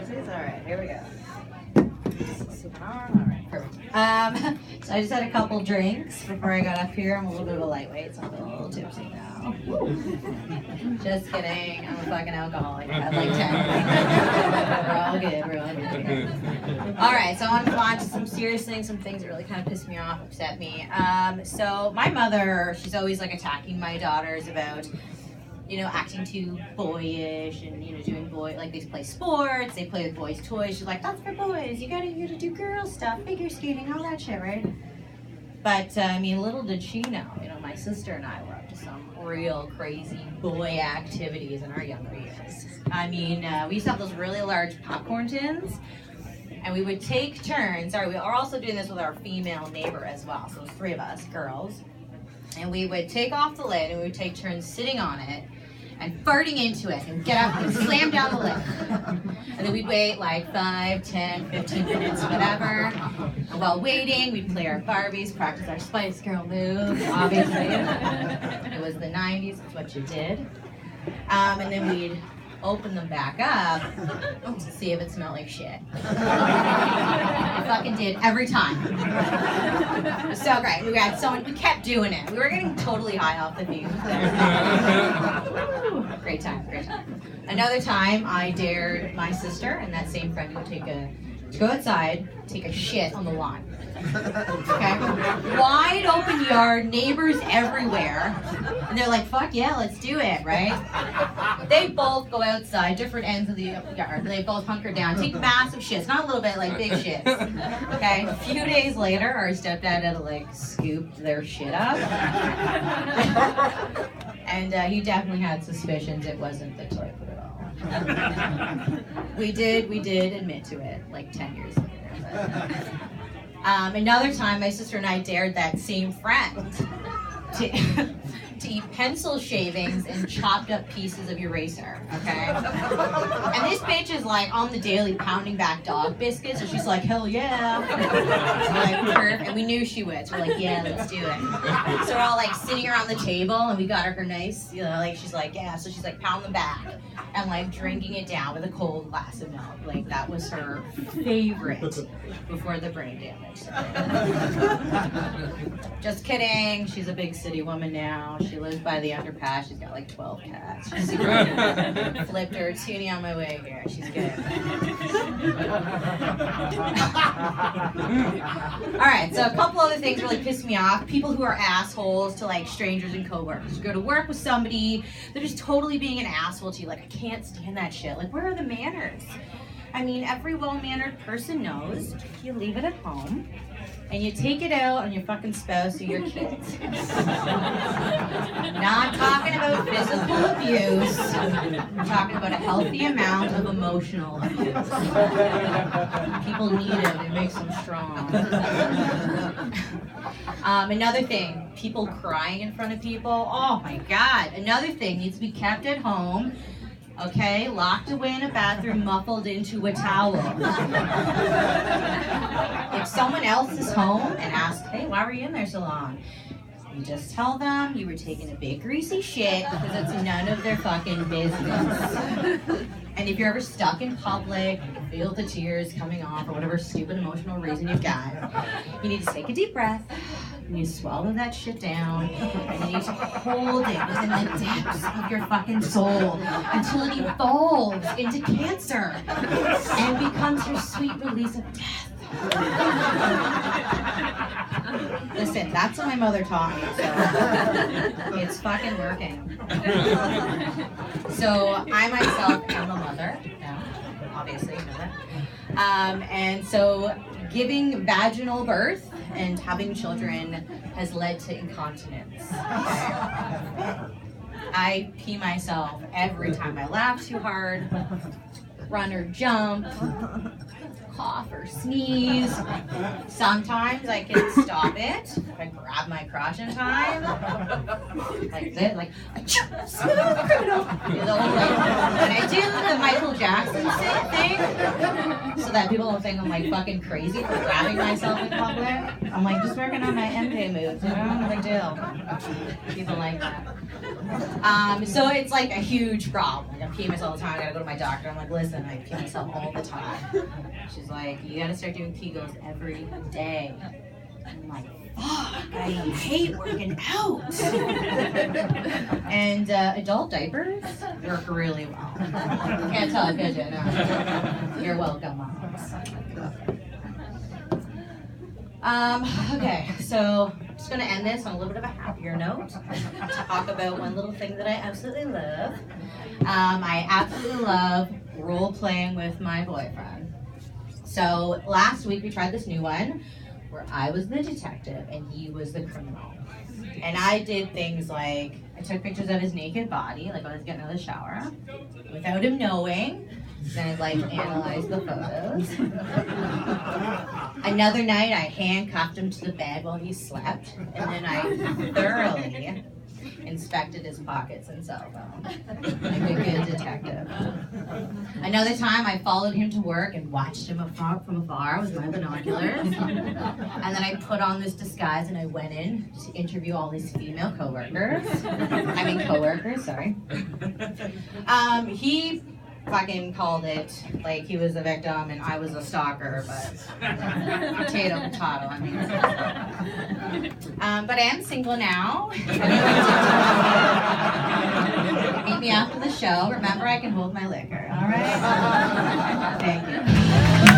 difficulties. All right, here we go. All right, perfect. So I just had a couple drinks before I got up here. I'm a little bit of a lightweight, so I'm a little tipsy now. Just kidding. I'm a fucking alcoholic. I had like 10. We're all good. We're all good. All right, so I want to move on to some serious things, some things that really kind of pissed me off, upset me. So my mother, she's always like attacking my daughters about, you know, acting too boyish and, you know, doing like they play sports, they play with boys' toys. She's like, that's for boys. You gotta do girl stuff, figure skating, all that shit, right? But, I mean, little did she know, you know, my sister and I were up to some real crazy boy activities in our younger years. I mean, we used to have those really large popcorn tins, and we would take turns. We are also doing this with our female neighbor as well, so there's 3 of us, girls. And we would take off the lid and we would take turns sitting on it and farting into it and get up and slam down the lid. And then we'd wait like 5, 10, 15 minutes, whatever. And while waiting, we'd play our Barbies, practice our Spice Girl moves, obviously. It was the 90s, that's what you did. And then we'd open them back up to see if it smelled like shit. It fucking did every time. So great. We kept doing it. We were getting totally high off the fumes there. Great time, great time. Another time I dared my sister and that same friend to go outside, take a shit on the lawn. Okay? Wide open yard, neighbors everywhere. And they're like, fuck yeah, let's do it, right? They both go outside, different ends of the yard. They both hunker down, take massive shits, not a little bit, like big shits. Okay? A few days later, our stepdad had to like scoop their shit up. And he definitely had suspicions it wasn't the toilet at all. We did admit to it like 10 years later. Another time, my sister and I dared that same friend to eat pencil shavings and chopped up pieces of eraser, okay? And this bitch is like on the daily pounding back dog biscuits, and she's like, hell yeah. Like, perfect. And we knew she would, so we're like, yeah, let's do it. So we're all like sitting around the table, and we got her nice, you know, like she's like, yeah. So she's like pounding back and like drinking it down with a cold glass of milk. Like that was her favorite before the brain damage. Just kidding. She's a big city woman now. She lives by the underpass. She's got like 12 cats. She's flipped her toonie on my way here. She's good. Alright, so a couple other things really piss me off. People who are assholes to like strangers and coworkers. You go to work with somebody, they're just totally being an asshole to you. Like, I can't stand that shit. Like, where are the manners? I mean, every well-mannered person knows if you leave it at home and you take it out on your fucking spouse or your kids. Not talking about physical abuse. I'm talking about a healthy amount of emotional abuse. People need it. It makes them strong. Another thing, people crying in front of people. Oh my God. Another thing needs to be kept at home. Okay, locked away in a bathroom, muffled into a towel. If someone else is home and asks, hey, why were you in there so long? You just tell them you were taking a big greasy shit because it's none of their fucking business. And if you're ever stuck in public, you can feel the tears coming off for whatever stupid emotional reason you've got, you need to take a deep breath. You need to swallow that shit down, and you need to hold it within the depths of your fucking soul until it evolves into cancer and becomes your sweet release of death. Listen, that's what my mother taught me, so it's fucking working. So I myself am a mother, obviously, you know that. And so giving vaginal birth and having children has led to incontinence. I pee myself every time I laugh too hard, run or jump, cough or sneeze. Sometimes I can stop it if I grab my crotch in time. Like this, like, criminal. And I do the Michael Jackson thing. So that people don't think I'm like fucking crazy for grabbing myself in public. I'm like just working on my MJ moves, you know, no big deal. People like that. So it's like a huge problem. Like, I pee myself all the time. I gotta go to my doctor. I'm like, listen, I pee myself all the time. She's like, you gotta start doing Kegels every day. I'm like, fuck, I hate working out. And adult diapers work really well. Can't tell, could you? No. You're welcome, moms. Okay, so I'm just gonna end this on a little bit of a happier note. Talk about one little thing that I absolutely love. I absolutely love role playing with my boyfriend. So last week we tried this new one where I was the detective and he was the criminal. And I did things like, I took pictures of his naked body, like when I was getting out of the shower, without him knowing. Then I'd like analyze the photos. Another night I handcuffed him to the bed while he slept, and then I thoroughly inspected his pockets and cell phone, like a good detective. Another time I followed him to work and watched him from afar with my binoculars. And then I put on this disguise and I went in to interview all his female coworkers. Sorry. He fucking called it like he was a victim and I was a stalker, but potato, I mean. But I am single now. Meet me after the show. Remember, I can hold my liquor, all right? Thank you.